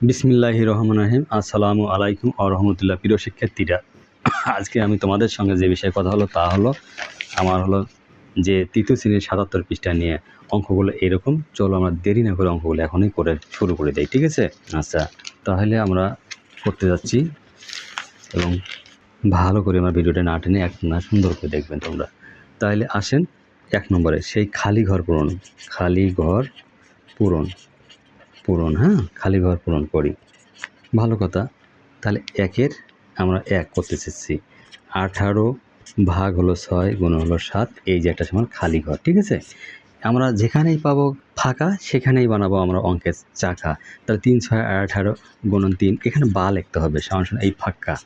বিসমিল্লাহির রহমানির রহিম। আসসালামু আলাইকুম ওয়া রাহমাতুল্লাহ। প্রিয় শিক্ষার্থীরা, আজকে আমি তোমাদের সঙ্গে যে বিষয়ে কথা হলো তা হলো আমার হলো যে তৃতীয় শ্রেণীর ৭৭ পৃষ্ঠা নিয়ে অঙ্কগুলো এরকম। চলো আমরা দেরি না করে অঙ্কগুলো এখনই করে শুরু করে দেই, ঠিক আছে? আচ্ছা, তাহলে আমরা করতে যাচ্ছি এবং ভালো করে আমার ভিডিওটা না টেনে এক না সুন্দর করে দেখবেন তোমরা। তাহলে আসেন ১ নম্বরে সেই খালি ঘর পূরণ। খালি ঘর পূরণ, হ্যাঁ, খালি ঘর পূরণ করি। ভালো কথা। তাহলে একের আমরা ১ করতে চেয়েছি। ১৮ ভাগ হলো ৬ গুণ হলো ৭, এই যে একটা সমান খালি ঘর, ঠিক আছে? আমরা যেখানেই পাবো ফাঁকা সেখানেই বানাবো আমরা অঙ্কের চাকা। তাহলে ৩ ৬ ১৮ গুণন ৩, এখানে বা লিখতে হবে সমান সমান এই ফাঁকা।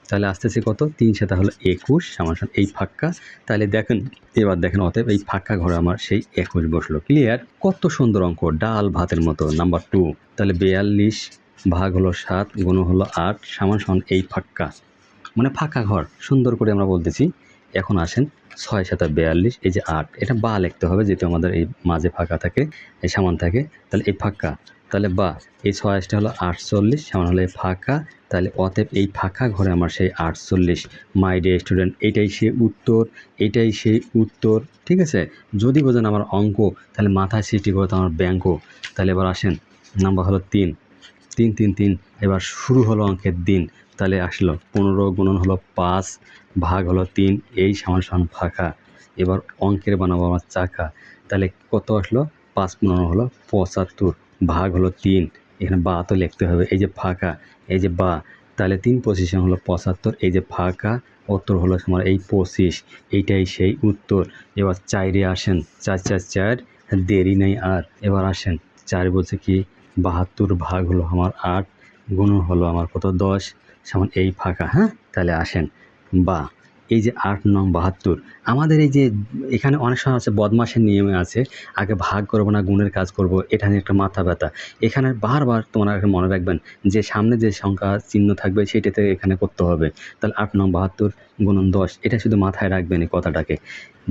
তাহলে আসতেছে কত? ৩ ৭ হলো ২১ সমান সমান এই ফাঁকা। তাহলে দেখেন, এবার দেখেন, অতএব এই ফাঁকা ঘরে আমার সেই ২১ বসলো। ক্লিয়ার? কত সুন্দর অঙ্ক, ডাল ভাতের মতো। নাম্বার 2, তাহলে ৪২ ভাগ হলো ৭ গুণ হলো ৮ সমান সমান এই ফাঁকা, মানে ফাঁকা ঘর। সুন্দর করে আমরা বলতেছি। এখন আসেন ৬ ৭ ৪২, এই যে ৮, এটা বা লিখতে হবে যেহেতু আমাদের এই মাঝে ফাঁকা থাকে, এই সমান থাকে। তাহলে এই ফাঁকা, তাহলে বা এই ৬টা হলো ৪৮ সমান হলো এই ফাঁকা। তাহলে অতএব এই ফাঁকা ঘরে আমার সেই ৪৮। মাই ডিয়ার স্টুডেন্ট, এটাই সেই উত্তর, এটাই সেই উত্তর, ঠিক আছে? যদি বোঝেন আমার অঙ্ক, তাহলে মাথায় সৃষ্টি করতে আমার ব্যাঙ্ক। তাহলে এবার আসেন, নাম্বার হলো ৩ ৩ ৩ ৩, এবার শুরু হলো অঙ্কের দিন। তাহলে আসলো ১৫ গুণন হলো ৫ ভাগ হলো ৩, এই সমান সমান ফাঁকা। এবার অঙ্কের বানাবো আমার চাকা। তাহলে কত আসলো? ৫ ১৫ হলো ৭৫ ভাগ হলো ৩, এখানে বা তো লিখতে হবে। এই যে ফাঁকা, এই যে বা, তাহলে ৩ পঁচিশে হলো ৭৫, এই যে ফাঁকা, উত্তর হলো আমার এই ২৫, এইটাই সেই উত্তর। এবার ৪-এ আসেন, ৪ ৪ ৪, দেরি নেই আর। এবার আসেন ৪ বলছে কি ৭২ ভাগ হলো আমার ৮ গুণ হলো আমার কত ১০ সমান এই ফাঁকা, হ্যাঁ? তাহলে আসেন বা এই যে ৮ নং ৭২, আমাদের এই যে এখানে অনেক সময় আছে বদমাশের নিয়মে আছে, আগে ভাগ করবো না গুণের কাজ করব, এটা নিয়ে একটা মাথা ব্যথা। এখানে বারবার তোমরা মনে রাখবেন যে সামনে যে সংখ্যা চিহ্ন থাকবে সেটাতে এখানে করতে হবে। তাহলে ৮ নং ৭২ গুণন ১০, এটা শুধু মাথায় রাখবেন এই কথাটাকে।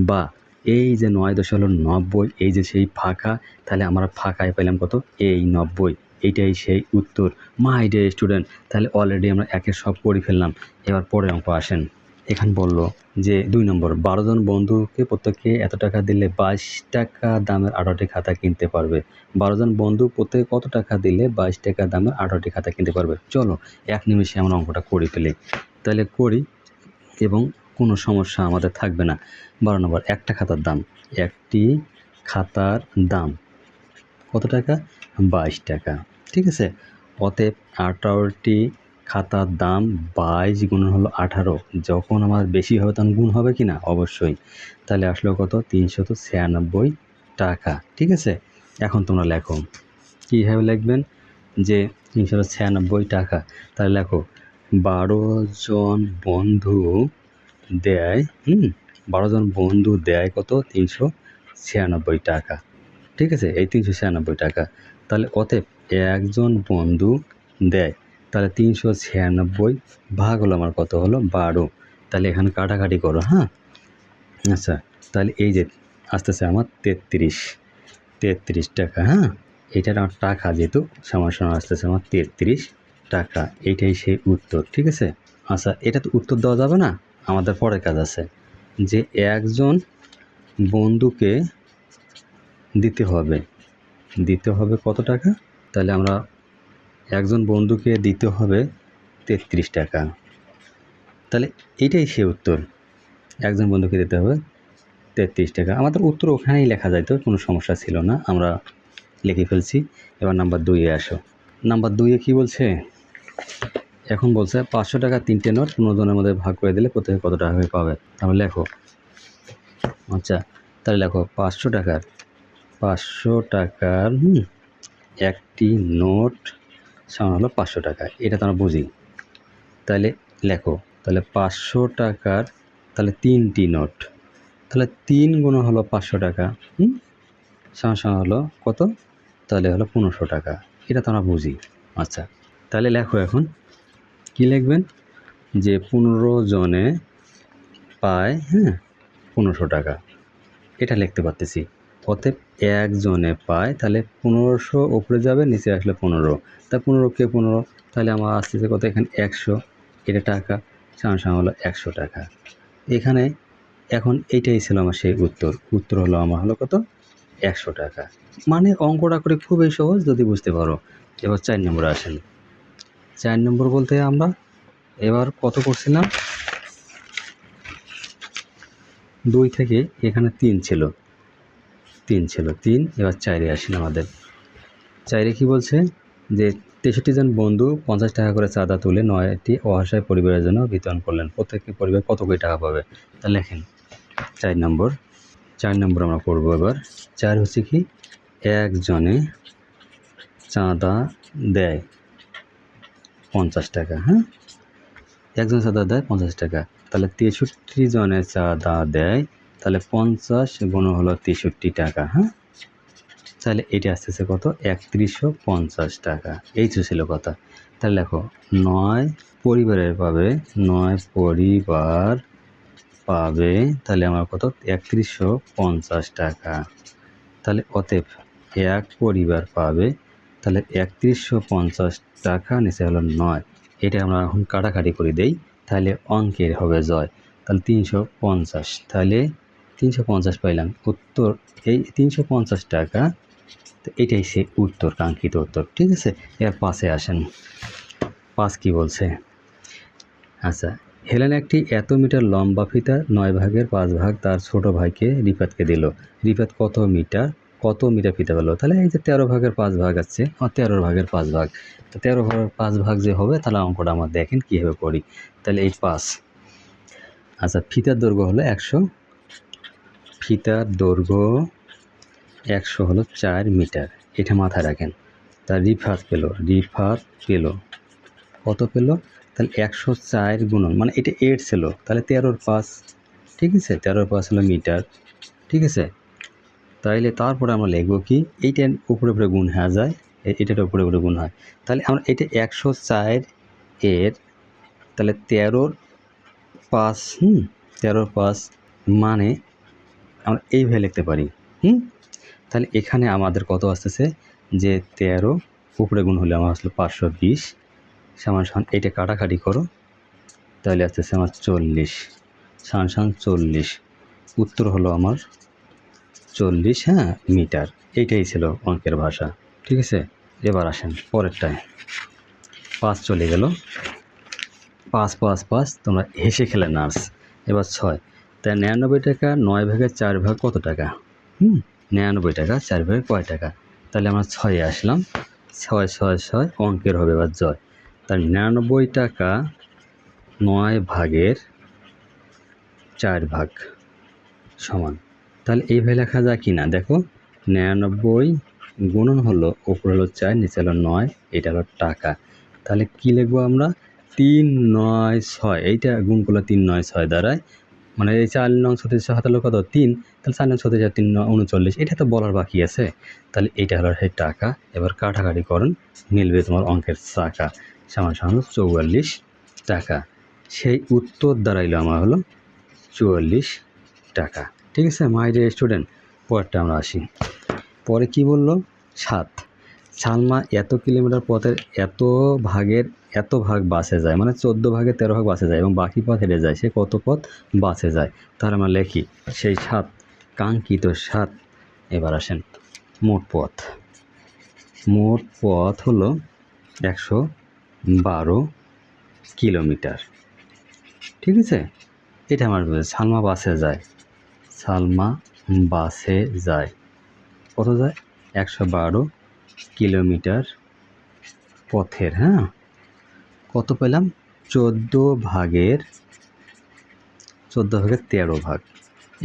বা এই যে ৯ দশ হলো ৯০, এই যে সেই ফাঁকা। তাহলে আমরা ফাঁকায় পেলাম কত? এই ৯০, এইটাই সেই উত্তর। মাই ডিয়ার স্টুডেন্ট, তাহলে অলরেডি আমরা একের সব করে ফেললাম। এবার পরের অঙ্ক আসেন। এখানে বলল যে ২ নম্বর, ১২ জন বন্ধুকে প্রত্যেককে এত টাকা দিলে ২২ টাকা দামের ১৮টি খাতা কিনতে পারবে। ১২ জন বন্ধু প্রত্যেকে কত টাকা দিলে ২২ টাকা দামের ১৮টি খাতা কিনতে পারবে? চলো ১ নিমেষে আমরা অঙ্কটা করে ফেলি। তাহলে করি এবং কোনো সমস্যা আমাদের থাকবে না। ১২ নম্বর, একটা খাতার দাম, একটি খাতার দাম কত টাকা? ২২ টাকা, ঠিক আছে? অতএব ১৮টি খাতার দাম ২২ গুণন হলো ১৮, যখন আমার বেশি হবে তখন গুণ হবে কি না? অবশ্যই। তাহলে আসলো কত? ৩৯৬ টাকা, ঠিক আছে? এখন তোমরা লেখো, কীভাবে লিখবেন? যে ৩৯৬ টাকা, তাহলে লেখো ১২ জন বন্ধু দেয়, ১২ জন বন্ধু দেয় কত? ৩৯৬ টাকা, ঠিক আছে? এই ৩৯৬ টাকা। তাহলে অতএব একজন বন্ধু দেয়, তাহলে ৩৯৬ ভাগ হলো আমার কত হলো? ১২। তাহলে এখানে কাটাকাটি করো, হ্যাঁ? আচ্ছা, তাহলে এই যে আসতেছে আমার ৩৩ টাকা, হ্যাঁ? এইটার আমার টাকা যেহেতু সমান সমান আসতেছে আমার ৩৩ টাকা, এইটাই সেই উত্তর, ঠিক আছে? আচ্ছা, এটা তো উত্তর দেওয়া যাবে না, আমাদের পরের কাজ আছে যে একজন বন্ধুকে দিতে হবে কত টাকা? তাহলে আমরা একজন বন্ধুকে দিতে হবে ৩৩ টাকা। তাহলে এইটাই সেই উত্তর, একজন বন্ধুকে দিতে হবে ৩৩ টাকা। আমাদের উত্তর ওখানেই লেখা যাইতো, কোনো সমস্যা ছিল না, আমরা লিখে ফেলছি। এবার নাম্বার ২-এ আসো। নাম্বার ২-এ কী বলছে? এখন বলছে ৫০০ টাকা ৩টে নোট ১৫ জনের মধ্যে ভাগ করে দিলে প্রত্যেকে কত টাকা করে পাবে? তাহলে লেখো। আচ্ছা, তাহলে লেখো ৫০০ টাকার একটি নোট সমান হলো ৫০০ টাকা, এটা তো আমরা বুঝি। তাহলে লেখো, তাহলে ৫০০ টাকার তাহলে ৩টি নোট, তাহলে ৩ গুণ হলো ৫০০ টাকা, সমান হলো কত? তাহলে হলো ১৫০০ টাকা, এটা তো আমরা বুঝি। আচ্ছা, তাহলে লেখো এখন কী লিখবেন? যে ১৫ জনে পায় ১৫০০ টাকা, এটা লিখতে পারতেছি। অতএব একজনে পায়, তাহলে 1500 উপরে যাবে, নিচে আসলে 15, তা 15কে 15, তাহলে আমার আসতেছে কত, এখানে 100, এটা টাকা, সমান হলো 100 টাকা। এখানে এখন এইটাই ছিল আমার সেই উত্তর হলো আমার হলো কত, 100 টাকা। মানে অঙ্কটা করে খুবই সহজ যদি বুঝতে পারো। এবার 4 নম্বরে আসেন। 4 নম্বর বলতে আমরা এবার কত করছিলাম, 2 থেকে এখানে 3 ছিল, 3, এবার 4-এ আসেন আমাদের। 4-এ কী বলছে যে 63 জন বন্ধু 50 টাকা করে চাঁদা তুলে 9টি অসহায় পরিবারের জন্য বিতরণ করলেন, প্রত্যেকটি পরিবার কত কোটি টাকা পাবে। তা লেখেন 4 নম্বর আমরা করবো এবার। 4 হচ্ছে কি, একজনে চাঁদা দেয় 50 টাকা, হ্যাঁ, একজন চাঁদা দেয় 50 টাকা, তাহলে 63 জনের চাঁদা দেয়, তাহলে 50 গুণ হলো 63 টাকা, হ্যাঁ, তাহলে এটা আসতেছে কত, 3150 টাকা। এই তো ছিল কথা। তাহলে দেখো 9 পরিবারের পাবে, 9 পরিবার পাবে, তাহলে আমার কত, 3150 টাকা। তাহলে অতএব এক পরিবার পাবে, তাহলে 3150 টাকা, নিচে হলো 9, এটা আমরা এখন কাটাকাটি করে দেই, তাহলে অঙ্কের হবে জয়। তাহলে 350, তাহলে 350 পাইলাম উত্তর, এই 350 টাকা। তো এটাই সে উত্তর, কাঙ্ক্ষিত উত্তর। ঠিক আছে, এর পাশে আসেন। 5 কি বলছে, আচ্ছা, হেলেন একটি এত মিটার লম্বা ফিতা 9 ভাগের 5 ভাগ তার ছোট ভাইকে রিফাতকে দিল। রিফাত কত মিটার ফিতা পেল। তাহলে এই যে 13 ভাগের 5 ভাগ আছে, 13 ভাগের 5 ভাগ, তো 13 ভাগের 5 ভাগ যে হবে, তাহলে অঙ্কটা আমার দেখেন কীভাবে করি। তাহলে এই 5, আচ্ছা, ফিতার দৈর্ঘ্য হলো 100, ফিতার দৈর্ঘ্য 100 হলো 4 মিটার, এটা মাথায় রাখেন। তার রিফাত পেল কত পেল, তাহলে 104 গুণন, মানে এটা 8 ছিল, তাহলে 13-র 5, ঠিক আছে, 13-র 5 হলো মিটার, ঠিক আছে। তাইলে তারপরে আমরা লিখবো কি, এইটার উপরে উপরে গুণ হয়ে যায়, এটার উপরে উপরে গুণ হয়, তাহলে আমরা এটা 104 এর, তাহলে 13-র 5, 13-র 5 মানে আমরা এইভাবে লিখতে পারি, তাহলে এখানে আমাদের কত আসতেছে, যে 13 উপরে গুণ হলে আমার আসলে 520, সমান এইটা কাটাকাটি করো, তাহলে আসতেছে আমার 40, সমান 40, উত্তর হলো আমার 40, হ্যাঁ, মিটার। এইটাই ছিল অঙ্কের ভাষা, ঠিক আছে। এবার আসেন পরেরটায়। 5 চলে গেল, 5 তোমরা হেসে খেলে নার্স। এবার 6, তাই 99 টাকা 9 ভাগের 4 ভাগ কত টাকা, 99 টাকা 4 ভাগের কয় টাকা। তাহলে আমরা 6-এ আসলাম, 6 অঙ্কের হবে এবার জয়। তার 99 টাকা 9 ভাগের 4 ভাগ সমান, তাহলে এইভাবে লেখা যায় কি না, দেখো 99 গুণন হলো, উপরে হলো 4, নিচে হলো 9, এটা হলো টাকা। তাহলে কি লিখবো আমরা, 396, এইটা গুণ করলে 396 দ্বারায়, মানে এই 4 নং 36 হাতে হলো কত, 3, তাহলে 4 নং 36 3 39, এটা তো বলার বাকি আছে। তাহলে এইটা হলো সেই টাকা। এবার কাটাকাটি করুন, মিলবে তোমার অঙ্কের চাকা, সমান 44 টাকা। সেই উত্তর দাঁড়াইলো আমার হলো 44 টাকা, ঠিক আছে মাই ডিয়ার স্টুডেন্ট। পরেরটা আমরা আসি। পরে কি বললো, 7, সালমা এত কিলোমিটার পথের এত ভাগ বাসে যায়, মানে 14 ভাগের 13 ভাগ বাসে যায় এবং বাকি পথ হেঁটে যায়, সে কত পথ বাসে যায়। তাহলে আমরা লিখি সেই 7, কাঙ্ক্ষিত 7। এবার আসেন মোট পথ হলো 112 কিলোমিটার, ঠিক আছে। এটা আমার সালমা বাসে যায়, কত যায়, 112 কিলোমিটার পথের, হ্যাঁ, কত পেলাম, 14 ভাগের 13 ভাগ,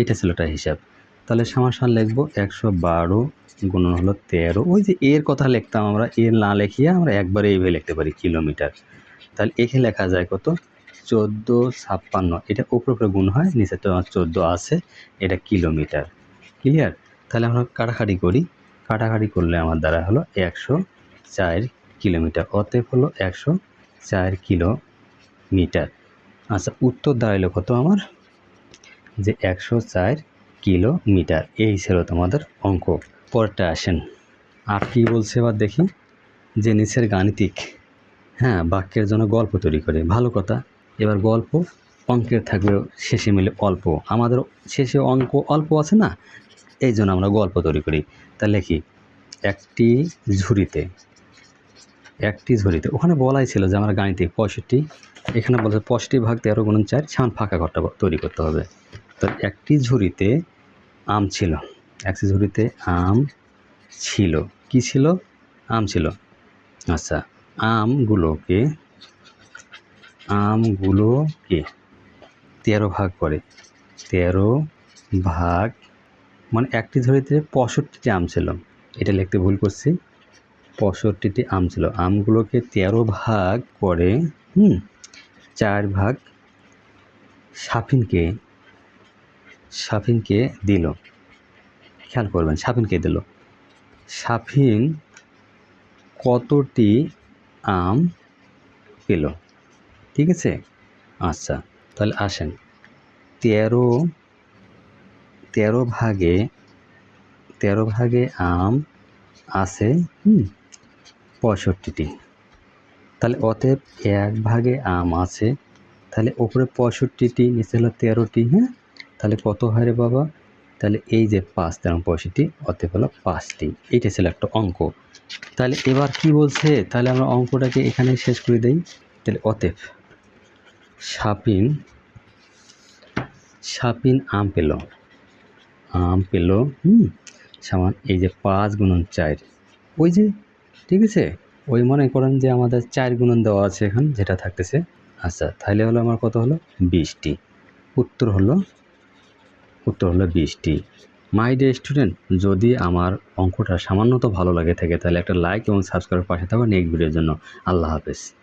এটা ছিল একটা হিসাব। তাহলে সমান লিখবো 112 গুণন হলো 13, ওই যে এর কথা লিখতাম আমরা, এর না লিখিয়ে আমরা একবারে এইভাবে লিখতে পারি কিলোমিটার। তাহলে এখানে লেখা যায় কত, 1456, এটা উপরে গুণ হয়, নিচে তো 14 আছে, এটা কিলোমিটার। ক্লিয়ার। তাহলে আমরা কাটাকাটি করলে আমার দ্বারা হলো 104 কিলোমিটার, অতএব হলো 104 কিলোমিটার। আচ্ছা, উত্তর দাঁড়াইলো কত আমার, যে 104 কিলোমিটার। এই ছিল তোমাদের অঙ্ক। পরেরটা আসেন। আর কি বলছে এবার দেখি, যে নিচের গাণিতিক বাক্যের জন্য গল্প তৈরি করে। ভালো কথা। এবার গল্প অঙ্কের থাকবে শেষে মিলে অল্প, আমাদের শেষে অঙ্ক অল্প আছে না, এই জন্য আমরা গল্প তৈরি করি। তাহলে কি, একটি ঝুড়িতে ওখানে বলাই ছিল যে আমার গাণিতিক 65, এখানে বলছে 65 ভাগ 13 গুণন 4, সামান ফাঁকা ঘরটা তৈরি করতে হবে। তো একটি ঝুড়িতে আম ছিল, একটি ঝুড়িতে আম ছিল, কি ছিল? আম ছিল। আচ্ছা, আমগুলোকে 13 ভাগ করে, 13 ভাগ মানে একটি ঝুড়িতে 65টি আম ছিল, এটা লিখতে ভুল করছি, 65টি আম ছিল। আমগুলোকে 13 ভাগ করে 4 ভাগ সাফিনকে দিল। খেয়াল করবেন, সাফিনকে দিল। সাফিন কতটি আম পেল? ঠিক আছে। আচ্ছা, তাহলে আসেন, 13 ভাগে আম আছে 65টি। তাহলে অতএব 1 ভাগে আম আছে, তাহলে ওপরে 65টি, নিচে হলো 13টি। তাহলে কত হয় রে বাবা? তাহলে এই যে 5 এবং 65, অতএব হলো 5টি। এইটা ছিল একটা অঙ্ক। তাহলে এবার কি বলছে, তাহলে আমরা অঙ্কটাকে এখানে শেষ করে দেই। তাহলে অতএব সাপিন আম পেল সমান এই যে 5 গুণন 4, ওই যে, ঠিক আছে, ওই মনে করেন যে আমাদের 4 গুণন দেওয়া আছে এখন, যেটা থাকতেছে। আচ্ছা, তাহলে হলো আমার কত হলো? 20টি। উত্তর হলো 20টি। মাই ডিয়ার স্টুডেন্ট, যদি আমার অঙ্কটা সামান্যত ভালো লাগে থাকে, তাহলে একটা লাইক এবং সাবস্ক্রাইব পাশে থাকো নেক্সট ভিডিওর জন্য। আল্লাহ হাফেজ।